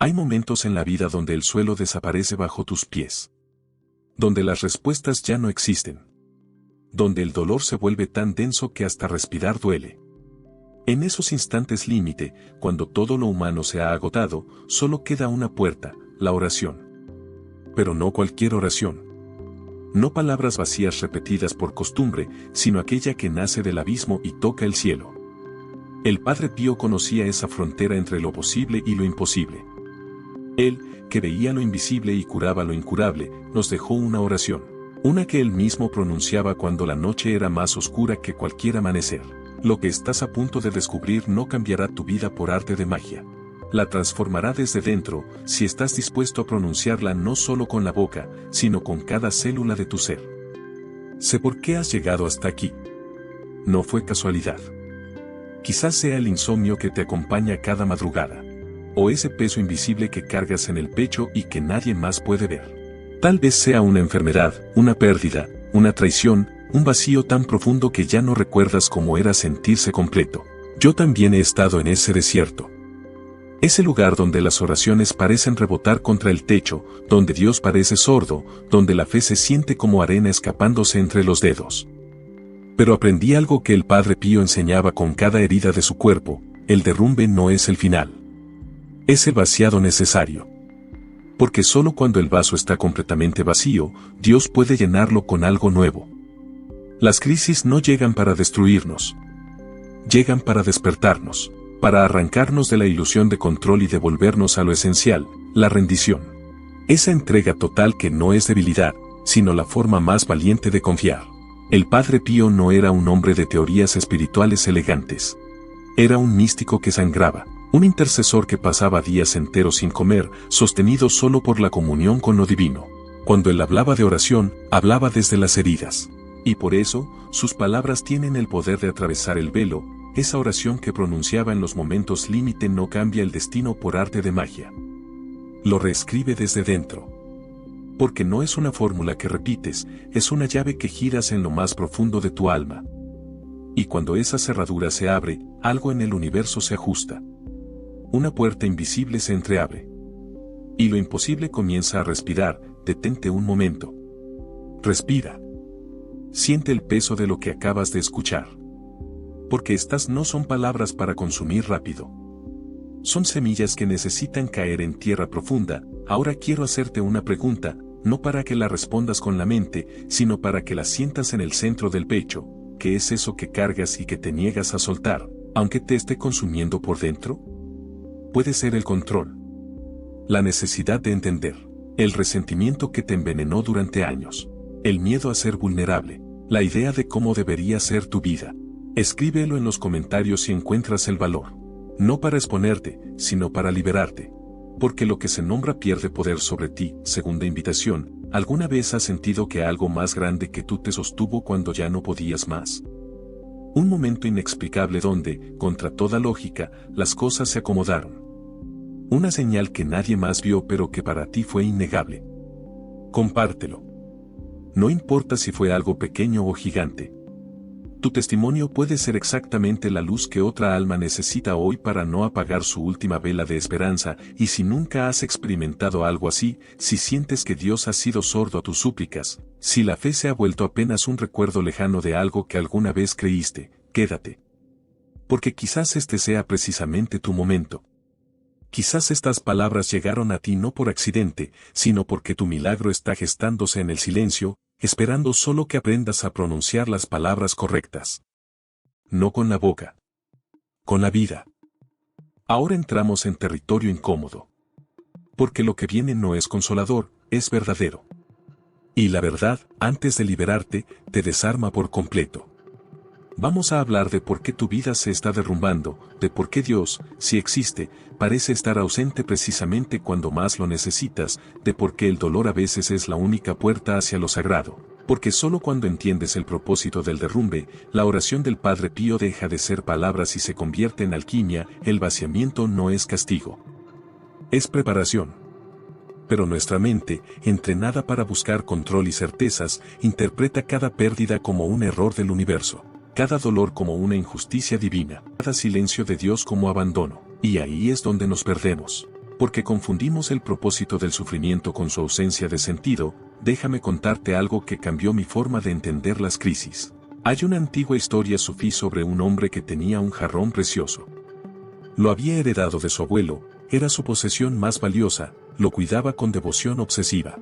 Hay momentos en la vida donde el suelo desaparece bajo tus pies. Donde las respuestas ya no existen. Donde el dolor se vuelve tan denso que hasta respirar duele. En esos instantes límite, cuando todo lo humano se ha agotado, solo queda una puerta, la oración. Pero no cualquier oración. No palabras vacías repetidas por costumbre, sino aquella que nace del abismo y toca el cielo. El Padre Pío conocía esa frontera entre lo posible y lo imposible. Él, que veía lo invisible y curaba lo incurable, nos dejó una oración. Una que él mismo pronunciaba cuando la noche era más oscura que cualquier amanecer. Lo que estás a punto de descubrir no cambiará tu vida por arte de magia. La transformará desde dentro, si estás dispuesto a pronunciarla no solo con la boca, sino con cada célula de tu ser. Sé por qué has llegado hasta aquí. No fue casualidad. Quizás sea el insomnio que te acompaña cada madrugada. O ese peso invisible que cargas en el pecho y que nadie más puede ver. Tal vez sea una enfermedad, una pérdida, una traición, un vacío tan profundo que ya no recuerdas cómo era sentirse completo. Yo también he estado en ese desierto. Ese lugar donde las oraciones parecen rebotar contra el techo, donde Dios parece sordo, donde la fe se siente como arena escapándose entre los dedos. Pero aprendí algo que el Padre Pío enseñaba con cada herida de su cuerpo: el derrumbe no es el final. Es el vaciado necesario. Porque solo cuando el vaso está completamente vacío, Dios puede llenarlo con algo nuevo. Las crisis no llegan para destruirnos. Llegan para despertarnos, para arrancarnos de la ilusión de control y devolvernos a lo esencial, la rendición. Esa entrega total que no es debilidad, sino la forma más valiente de confiar. El Padre Pío no era un hombre de teorías espirituales elegantes. Era un místico que sangraba, un intercesor que pasaba días enteros sin comer, sostenido solo por la comunión con lo divino. Cuando él hablaba de oración, hablaba desde las heridas. Y por eso, sus palabras tienen el poder de atravesar el velo. Esa oración que pronunciaba en los momentos límite no cambia el destino por arte de magia. Lo reescribe desde dentro. Porque no es una fórmula que repites, es una llave que giras en lo más profundo de tu alma. Y cuando esa cerradura se abre, algo en el universo se ajusta. Una puerta invisible se entreabre. Y lo imposible comienza a respirar. Detente un momento. Respira. Siente el peso de lo que acabas de escuchar. Porque estas no son palabras para consumir rápido. Son semillas que necesitan caer en tierra profunda. Ahora quiero hacerte una pregunta, no para que la respondas con la mente, sino para que la sientas en el centro del pecho. ¿Qué es eso que cargas y que te niegas a soltar, aunque te esté consumiendo por dentro? Puede ser el control. La necesidad de entender. El resentimiento que te envenenó durante años. El miedo a ser vulnerable. La idea de cómo debería ser tu vida. Escríbelo en los comentarios si encuentras el valor. No para exponerte, sino para liberarte. Porque lo que se nombra pierde poder sobre ti. Segunda invitación. ¿Alguna vez has sentido que algo más grande que tú te sostuvo cuando ya no podías más? Un momento inexplicable donde, contra toda lógica, las cosas se acomodaron. Una señal que nadie más vio pero que para ti fue innegable. Compártelo. No importa si fue algo pequeño o gigante. Tu testimonio puede ser exactamente la luz que otra alma necesita hoy para no apagar su última vela de esperanza. Y si nunca has experimentado algo así, si sientes que Dios ha sido sordo a tus súplicas, si la fe se ha vuelto apenas un recuerdo lejano de algo que alguna vez creíste, quédate. Porque quizás este sea precisamente tu momento. Quizás estas palabras llegaron a ti no por accidente, sino porque tu milagro está gestándose en el silencio, esperando solo que aprendas a pronunciar las palabras correctas. No con la boca. Con la vida. Ahora entramos en territorio incómodo. Porque lo que viene no es consolador, es verdadero. Y la verdad, antes de liberarte, te desarma por completo. Vamos a hablar de por qué tu vida se está derrumbando, de por qué Dios, si existe, parece estar ausente precisamente cuando más lo necesitas, de por qué el dolor a veces es la única puerta hacia lo sagrado. Porque solo cuando entiendes el propósito del derrumbe, la oración del Padre Pío deja de ser palabras y se convierte en alquimia. El vaciamiento no es castigo. Es preparación. Pero nuestra mente, entrenada para buscar control y certezas, interpreta cada pérdida como un error del universo. Cada dolor como una injusticia divina, cada silencio de Dios como abandono, y ahí es donde nos perdemos. Porque confundimos el propósito del sufrimiento con su ausencia de sentido, déjame contarte algo que cambió mi forma de entender las crisis. Hay una antigua historia sufí sobre un hombre que tenía un jarrón precioso. Lo había heredado de su abuelo, era su posesión más valiosa, lo cuidaba con devoción obsesiva.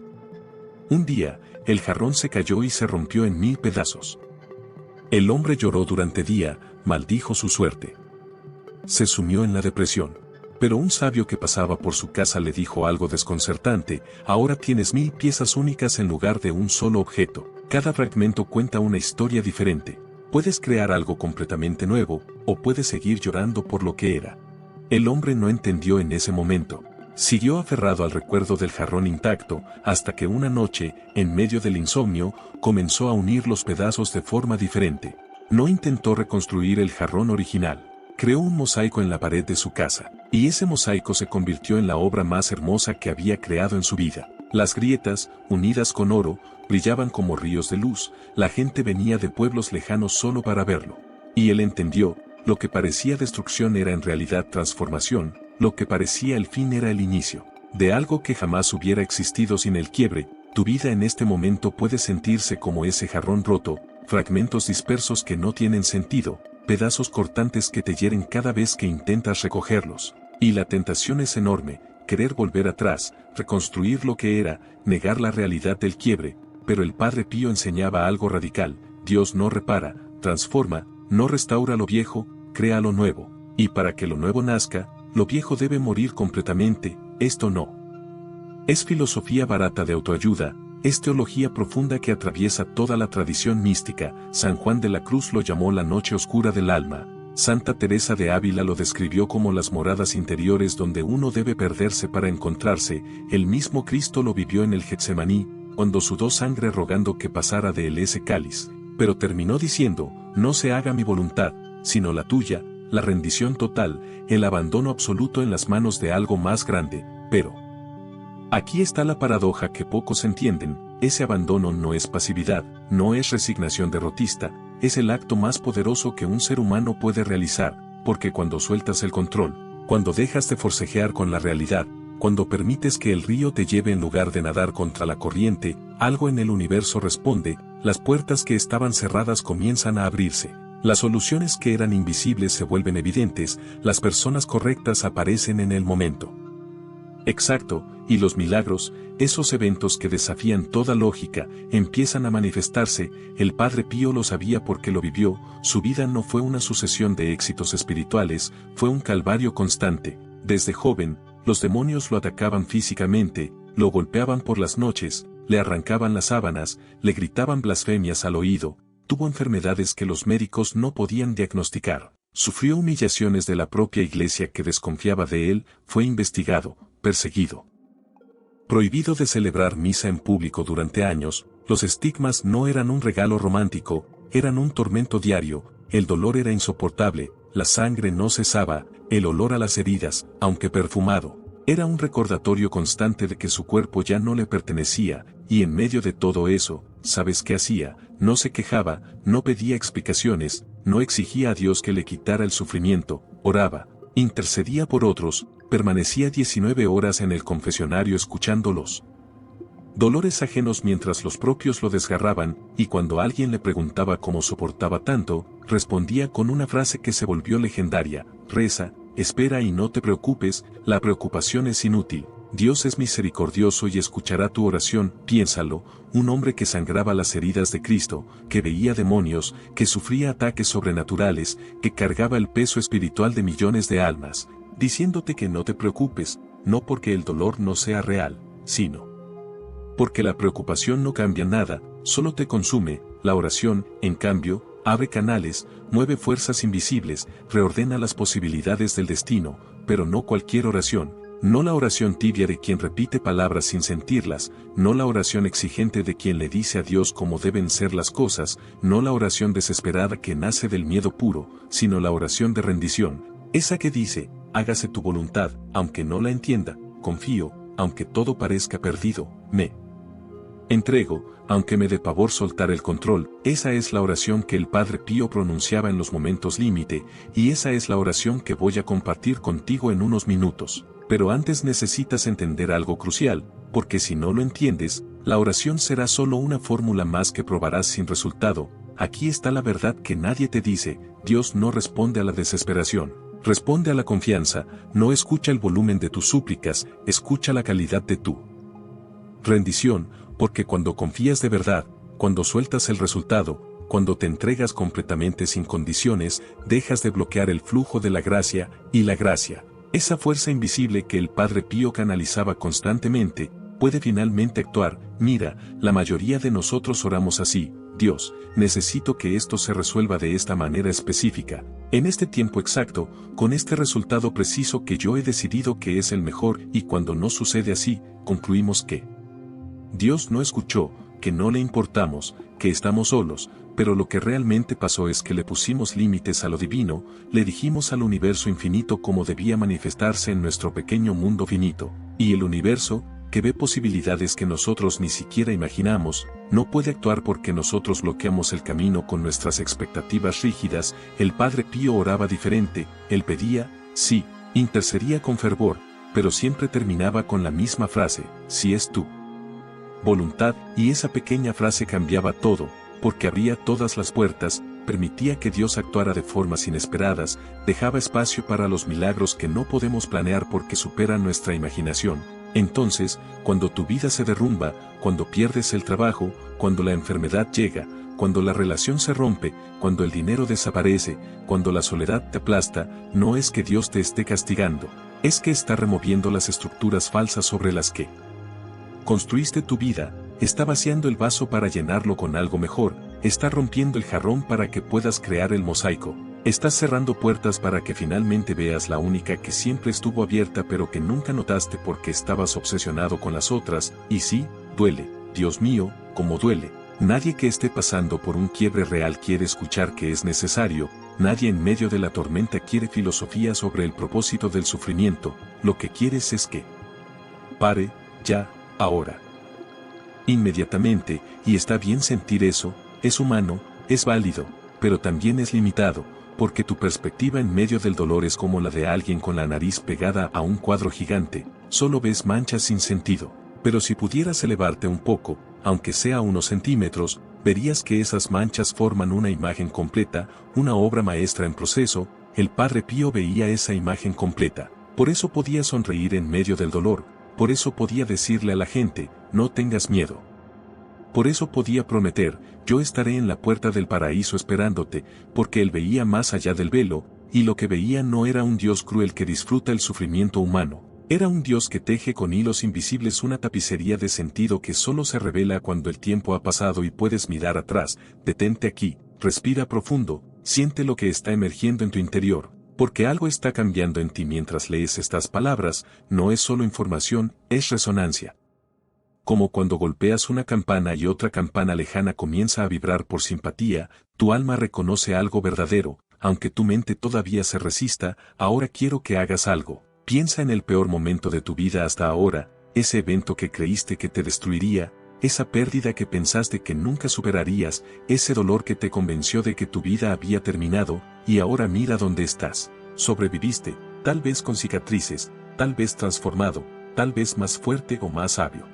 Un día, el jarrón se cayó y se rompió en 1000 pedazos. El hombre lloró durante día, maldijo su suerte. Se sumió en la depresión. Pero un sabio que pasaba por su casa le dijo algo desconcertante: ahora tienes 1000 piezas únicas en lugar de un solo objeto. Cada fragmento cuenta una historia diferente. Puedes crear algo completamente nuevo, o puedes seguir llorando por lo que era. El hombre no entendió en ese momento. Siguió aferrado al recuerdo del jarrón intacto, hasta que una noche, en medio del insomnio, comenzó a unir los pedazos de forma diferente. No intentó reconstruir el jarrón original. Creó un mosaico en la pared de su casa, y ese mosaico se convirtió en la obra más hermosa que había creado en su vida. Las grietas, unidas con oro, brillaban como ríos de luz, la gente venía de pueblos lejanos solo para verlo. Y él entendió, lo que parecía destrucción era en realidad transformación, lo que parecía el fin era el inicio de algo que jamás hubiera existido sin el quiebre. Tu vida en este momento puede sentirse como ese jarrón roto, fragmentos dispersos que no tienen sentido, pedazos cortantes que te hieren cada vez que intentas recogerlos. Y la tentación es enorme, querer volver atrás, reconstruir lo que era, negar la realidad del quiebre, pero el Padre Pío enseñaba algo radical: Dios no repara, transforma, no restaura lo viejo, crea lo nuevo, y para que lo nuevo nazca, lo viejo debe morir completamente. Esto no es filosofía barata de autoayuda, es teología profunda que atraviesa toda la tradición mística. San Juan de la Cruz lo llamó la noche oscura del alma. Santa Teresa de Ávila lo describió como las moradas interiores donde uno debe perderse para encontrarse. El mismo Cristo lo vivió en el Getsemaní, cuando sudó sangre rogando que pasara de él ese cáliz, pero terminó diciendo: no se haga mi voluntad, sino la tuya. La rendición total, el abandono absoluto en las manos de algo más grande. Pero aquí está la paradoja que pocos entienden: ese abandono no es pasividad, no es resignación derrotista, es el acto más poderoso que un ser humano puede realizar, porque cuando sueltas el control, cuando dejas de forcejear con la realidad, cuando permites que el río te lleve en lugar de nadar contra la corriente, algo en el universo responde, las puertas que estaban cerradas comienzan a abrirse. Las soluciones que eran invisibles se vuelven evidentes, las personas correctas aparecen en el momento exacto, y los milagros, esos eventos que desafían toda lógica, empiezan a manifestarse. El Padre Pío lo sabía porque lo vivió. Su vida no fue una sucesión de éxitos espirituales, fue un calvario constante. Desde joven, los demonios lo atacaban físicamente, lo golpeaban por las noches, le arrancaban las sábanas, le gritaban blasfemias al oído. Tuvo enfermedades que los médicos no podían diagnosticar. Sufrió humillaciones de la propia iglesia que desconfiaba de él, fue investigado, perseguido. Prohibido de celebrar misa en público durante años. Los estigmas no eran un regalo romántico, eran un tormento diario. El dolor era insoportable, la sangre no cesaba, el olor a las heridas, aunque perfumado, era un recordatorio constante de que su cuerpo ya no le pertenecía. Y en medio de todo eso, ¿sabes qué hacía? No se quejaba, no pedía explicaciones, no exigía a Dios que le quitara el sufrimiento, oraba, intercedía por otros, permanecía 19 horas en el confesionario escuchando los dolores ajenos mientras los propios lo desgarraban, y cuando alguien le preguntaba cómo soportaba tanto, respondía con una frase que se volvió legendaria: reza, espera y no te preocupes, la preocupación es inútil. Dios es misericordioso y escuchará tu oración. Piénsalo, un hombre que sangraba las heridas de Cristo, que veía demonios, que sufría ataques sobrenaturales, que cargaba el peso espiritual de millones de almas, diciéndote que no te preocupes, no porque el dolor no sea real, sino porque la preocupación no cambia nada, solo te consume. La oración, en cambio, abre canales, mueve fuerzas invisibles, reordena las posibilidades del destino, pero no cualquier oración. No la oración tibia de quien repite palabras sin sentirlas, no la oración exigente de quien le dice a Dios cómo deben ser las cosas, no la oración desesperada que nace del miedo puro, sino la oración de rendición, esa que dice: hágase tu voluntad, aunque no la entienda, confío, aunque todo parezca perdido, me entrego, aunque me dé pavor soltar el control. Esa es la oración que el Padre Pío pronunciaba en los momentos límite, y esa es la oración que voy a compartir contigo en unos minutos. Pero antes necesitas entender algo crucial, porque si no lo entiendes, la oración será solo una fórmula más que probarás sin resultado. Aquí está la verdad que nadie te dice: Dios no responde a la desesperación, responde a la confianza. No escucha el volumen de tus súplicas, escucha la calidad de tu rendición, porque cuando confías de verdad, cuando sueltas el resultado, cuando te entregas completamente sin condiciones, dejas de bloquear el flujo de la gracia, y la gracia, esa fuerza invisible que el Padre Pío canalizaba constantemente, puede finalmente actuar. Mira, la mayoría de nosotros oramos así: Dios, necesito que esto se resuelva de esta manera específica, en este tiempo exacto, con este resultado preciso que yo he decidido que es el mejor, y cuando no sucede así, concluimos que Dios no escuchó, que no le importamos, que estamos solos. Pero lo que realmente pasó es que le pusimos límites a lo divino, le dijimos al universo infinito cómo debía manifestarse en nuestro pequeño mundo finito, y el universo, que ve posibilidades que nosotros ni siquiera imaginamos, no puede actuar porque nosotros bloqueamos el camino con nuestras expectativas rígidas. El Padre Pío oraba diferente, él pedía, sí, intercedía con fervor, pero siempre terminaba con la misma frase: si es tu voluntad, y esa pequeña frase cambiaba todo, porque abría todas las puertas, permitía que Dios actuara de formas inesperadas, dejaba espacio para los milagros que no podemos planear porque superan nuestra imaginación. Entonces, cuando tu vida se derrumba, cuando pierdes el trabajo, cuando la enfermedad llega, cuando la relación se rompe, cuando el dinero desaparece, cuando la soledad te aplasta, no es que Dios te esté castigando, es que está removiendo las estructuras falsas sobre las que construiste tu vida, está vaciando el vaso para llenarlo con algo mejor, está rompiendo el jarrón para que puedas crear el mosaico, está cerrando puertas para que finalmente veas la única que siempre estuvo abierta pero que nunca notaste porque estabas obsesionado con las otras. Y sí, duele, Dios mío, cómo duele. Nadie que esté pasando por un quiebre real quiere escuchar que es necesario, nadie en medio de la tormenta quiere filosofía sobre el propósito del sufrimiento. Lo que quieres es que pare, ya, ahora. Inmediatamente, y está bien sentir eso, es humano, es válido, pero también es limitado, porque tu perspectiva en medio del dolor es como la de alguien con la nariz pegada a un cuadro gigante, solo ves manchas sin sentido. Pero si pudieras elevarte un poco, aunque sea unos centímetros, verías que esas manchas forman una imagen completa, una obra maestra en proceso. El Padre Pío veía esa imagen completa, por eso podía sonreír en medio del dolor, por eso podía decirle a la gente: no tengas miedo. Por eso podía prometer: yo estaré en la puerta del paraíso esperándote, porque él veía más allá del velo, y lo que veía no era un Dios cruel que disfruta el sufrimiento humano, era un Dios que teje con hilos invisibles una tapicería de sentido que solo se revela cuando el tiempo ha pasado y puedes mirar atrás. Detente aquí, respira profundo, siente lo que está emergiendo en tu interior, porque algo está cambiando en ti mientras lees estas palabras. No es solo información, es resonancia. Como cuando golpeas una campana y otra campana lejana comienza a vibrar por simpatía, tu alma reconoce algo verdadero, aunque tu mente todavía se resista. Ahora quiero que hagas algo. Piensa en el peor momento de tu vida hasta ahora, ese evento que creíste que te destruiría, esa pérdida que pensaste que nunca superarías, ese dolor que te convenció de que tu vida había terminado, y ahora mira dónde estás. Sobreviviste, tal vez con cicatrices, tal vez transformado, tal vez más fuerte o más sabio,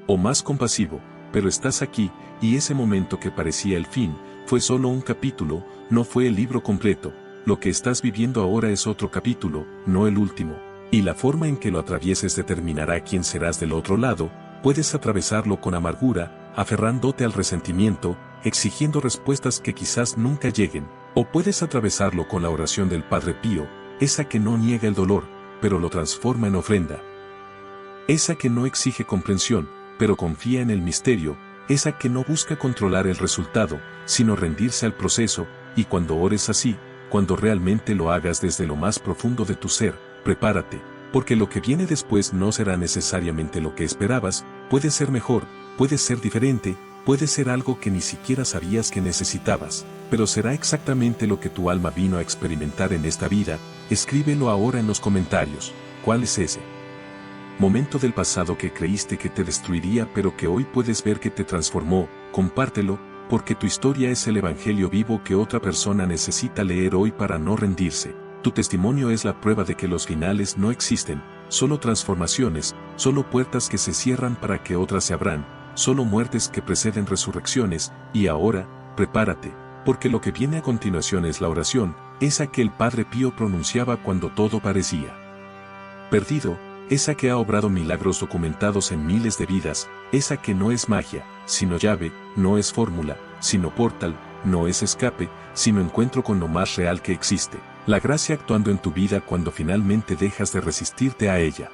o más compasivo, pero estás aquí, y ese momento que parecía el fin, fue solo un capítulo, no fue el libro completo. Lo que estás viviendo ahora es otro capítulo, no el último, y la forma en que lo atravieses determinará quién serás del otro lado. Puedes atravesarlo con amargura, aferrándote al resentimiento, exigiendo respuestas que quizás nunca lleguen, o puedes atravesarlo con la oración del Padre Pío, esa que no niega el dolor, pero lo transforma en ofrenda. Esa que no exige comprensión, pero confía en el misterio, esa que no busca controlar el resultado, sino rendirse al proceso. Y cuando ores así, cuando realmente lo hagas desde lo más profundo de tu ser, prepárate, porque lo que viene después no será necesariamente lo que esperabas. Puede ser mejor, puede ser diferente, puede ser algo que ni siquiera sabías que necesitabas, pero será exactamente lo que tu alma vino a experimentar en esta vida. Escríbelo ahora en los comentarios. ¿Cuál es ese momento del pasado que creíste que te destruiría pero que hoy puedes ver que te transformó? Compártelo, porque tu historia es el evangelio vivo que otra persona necesita leer hoy para no rendirse. Tu testimonio es la prueba de que los finales no existen, solo transformaciones, solo puertas que se cierran para que otras se abran, solo muertes que preceden resurrecciones, y ahora, prepárate, porque lo que viene a continuación es la oración, esa que el Padre Pío pronunciaba cuando todo parecía perdido, esa que ha obrado milagros documentados en miles de vidas, esa que no es magia, sino llave, no es fórmula, sino portal, no es escape, sino encuentro con lo más real que existe, la gracia actuando en tu vida cuando finalmente dejas de resistirte a ella.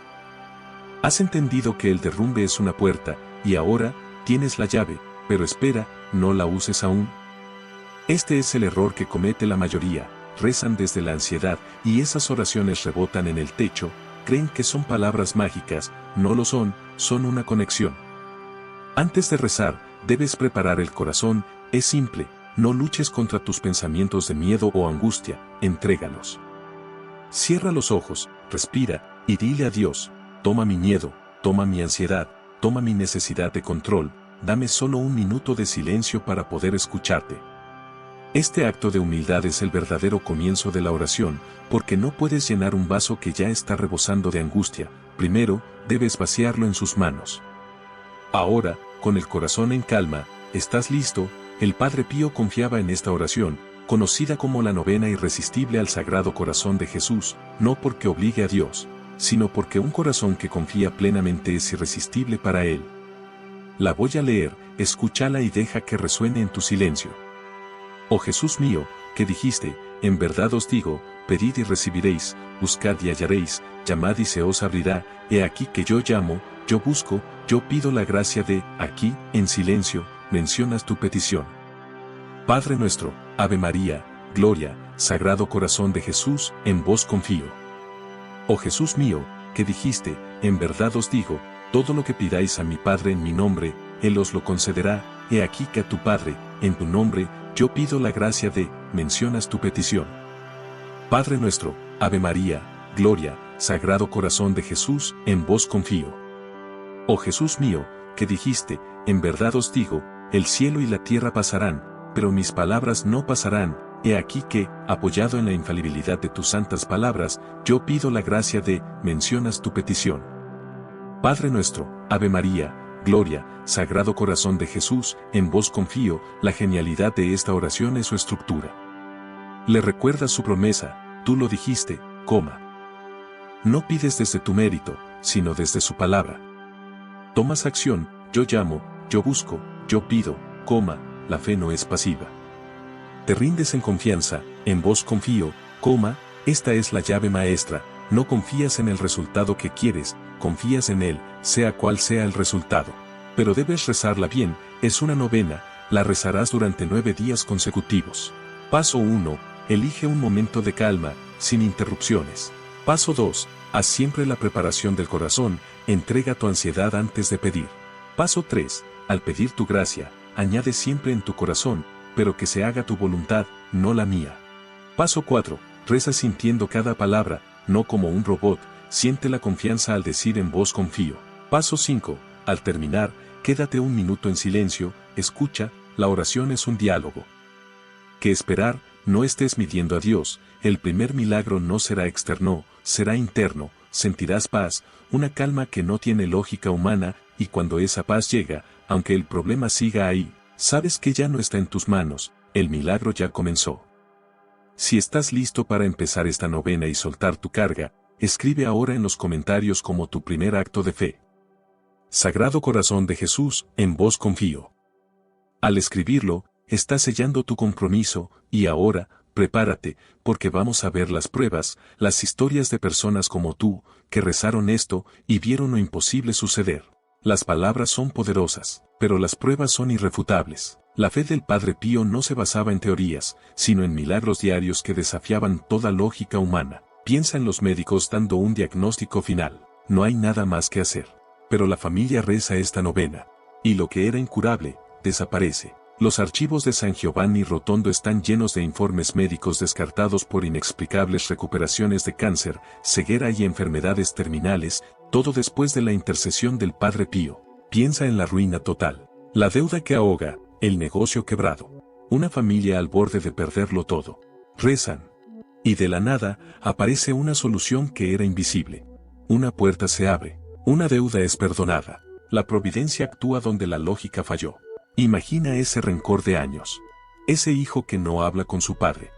Has entendido que el derrumbe es una puerta, y ahora, tienes la llave, pero espera, no la uses aún. Este es el error que comete la mayoría, rezan desde la ansiedad, y esas oraciones rebotan en el techo, creen que son palabras mágicas, no lo son, son una conexión. Antes de rezar, debes preparar el corazón, es simple, no luches contra tus pensamientos de miedo o angustia, entrégalos. Cierra los ojos, respira, y dile a Dios, toma mi miedo, toma mi ansiedad, toma mi necesidad de control, dame solo un minuto de silencio para poder escucharte. Este acto de humildad es el verdadero comienzo de la oración, porque no puedes llenar un vaso que ya está rebosando de angustia, primero, debes vaciarlo en sus manos. Ahora, con el corazón en calma, ¿estás listo? El Padre Pío confiaba en esta oración, conocida como la novena irresistible al Sagrado Corazón de Jesús, no porque obligue a Dios, sino porque un corazón que confía plenamente es irresistible para Él. La voy a leer, escúchala y deja que resuene en tu silencio. Oh Jesús mío, que dijiste, en verdad os digo, pedid y recibiréis, buscad y hallaréis, llamad y se os abrirá, he aquí que yo llamo, yo busco, yo pido la gracia de, aquí, en silencio, mencionas tu petición. Padre nuestro, Ave María, Gloria, Sagrado Corazón de Jesús, en vos confío. Oh Jesús mío, que dijiste, en verdad os digo, todo lo que pidáis a mi Padre en mi nombre, Él os lo concederá, he aquí que a tu Padre, en tu nombre, yo pido la gracia de, mencionas tu petición. Padre nuestro, Ave María, Gloria, Sagrado Corazón de Jesús, en vos confío. Oh Jesús mío, que dijiste, en verdad os digo, el cielo y la tierra pasarán, pero mis palabras no pasarán, he aquí que, apoyado en la infalibilidad de tus santas palabras, yo pido la gracia de, mencionas tu petición. Padre nuestro, Ave María, Gloria, Sagrado Corazón de Jesús, en vos confío, la genialidad de esta oración es su estructura. Le recuerdas su promesa, tú lo dijiste, No pides desde tu mérito, sino desde su palabra. Tomas acción, yo llamo, yo busco, yo pido, la fe no es pasiva. Te rindes en confianza, en vos confío, esta es la llave maestra, no confías en el resultado que quieres, confías en Él, sea cual sea el resultado. Pero debes rezarla bien, es una novena, la rezarás durante 9 días consecutivos. Paso 1, elige un momento de calma, sin interrupciones. Paso 2, haz siempre la preparación del corazón, entrega tu ansiedad antes de pedir. Paso 3, al pedir tu gracia, añade siempre en tu corazón, pero que se haga tu voluntad, no la mía. Paso 4, reza sintiendo cada palabra, no como un robot, siente la confianza al decir en vos confío. Paso 5, al terminar, quédate un minuto en silencio, escucha, la oración es un diálogo. Que esperar, no estés midiendo a Dios, el primer milagro no será externo, será interno, sentirás paz, una calma que no tiene lógica humana, y cuando esa paz llega, aunque el problema siga ahí, sabes que ya no está en tus manos, el milagro ya comenzó. Si estás listo para empezar esta novena y soltar tu carga, escribe ahora en los comentarios como tu primer acto de fe. Sagrado Corazón de Jesús, en vos confío. Al escribirlo, estás sellando tu compromiso, y ahora, prepárate, porque vamos a ver las pruebas, las historias de personas como tú, que rezaron esto, y vieron lo imposible suceder. Las palabras son poderosas, pero las pruebas son irrefutables. La fe del Padre Pío no se basaba en teorías, sino en milagros diarios que desafiaban toda lógica humana. Piensa en los médicos dando un diagnóstico final. No hay nada más que hacer. Pero la familia reza esta novena. Y lo que era incurable, desaparece. Los archivos de San Giovanni Rotondo están llenos de informes médicos descartados por inexplicables recuperaciones de cáncer, ceguera y enfermedades terminales, todo después de la intercesión del Padre Pío. Piensa en la ruina total. La deuda que ahoga, el negocio quebrado. Una familia al borde de perderlo todo. Rezan. Y de la nada, aparece una solución que era invisible. Una puerta se abre. Una deuda es perdonada. La providencia actúa donde la lógica falló. Imagina ese rencor de años. Ese hijo que no habla con su padre.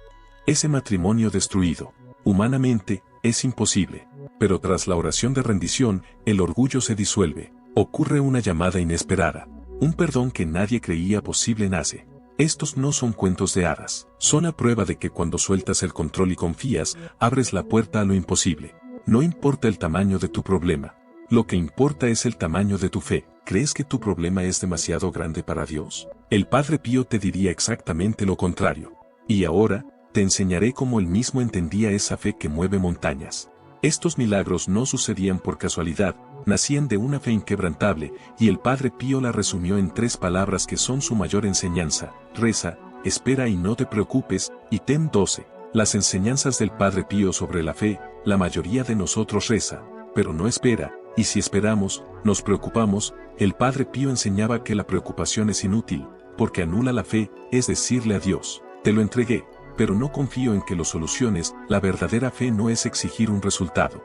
Ese matrimonio destruido. Humanamente, es imposible. Pero tras la oración de rendición, el orgullo se disuelve. Ocurre una llamada inesperada. Un perdón que nadie creía posible nace. Estos no son cuentos de hadas. Son a prueba de que cuando sueltas el control y confías, abres la puerta a lo imposible. No importa el tamaño de tu problema. Lo que importa es el tamaño de tu fe. ¿Crees que tu problema es demasiado grande para Dios? El Padre Pío te diría exactamente lo contrario. Y ahora, te enseñaré cómo él mismo entendía esa fe que mueve montañas. Estos milagros no sucedían por casualidad, nacían de una fe inquebrantable, y el Padre Pío la resumió en 3 palabras que son su mayor enseñanza: reza, espera y no te preocupes, y ten 12. Las enseñanzas del Padre Pío sobre la fe: la mayoría de nosotros reza, pero no espera, y si esperamos, nos preocupamos. El Padre Pío enseñaba que la preocupación es inútil, porque anula la fe, es decirle a Dios: te lo entregué, pero no confío en que lo soluciones. La verdadera fe no es exigir un resultado.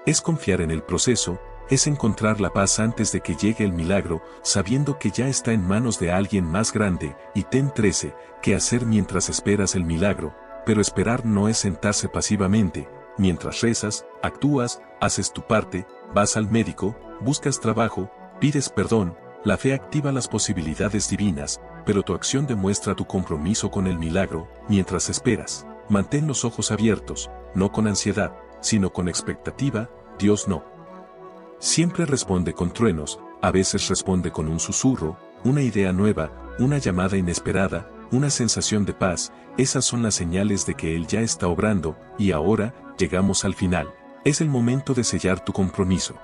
Es confiar en el proceso, es encontrar la paz antes de que llegue el milagro, sabiendo que ya está en manos de alguien más grande. Y ten 13, ¿qué hacer mientras esperas el milagro? Pero esperar no es sentarse pasivamente. Mientras rezas, actúas, haces tu parte, vas al médico, buscas trabajo, pides perdón. La fe activa las posibilidades divinas, pero tu acción demuestra tu compromiso con el milagro. Mientras esperas, mantén los ojos abiertos, no con ansiedad, sino con expectativa. Dios no siempre responde con truenos, a veces responde con un susurro, una idea nueva, una llamada inesperada, una sensación de paz. Esas son las señales de que Él ya está obrando. Y ahora, llegamos al final. Es el momento de sellar tu compromiso.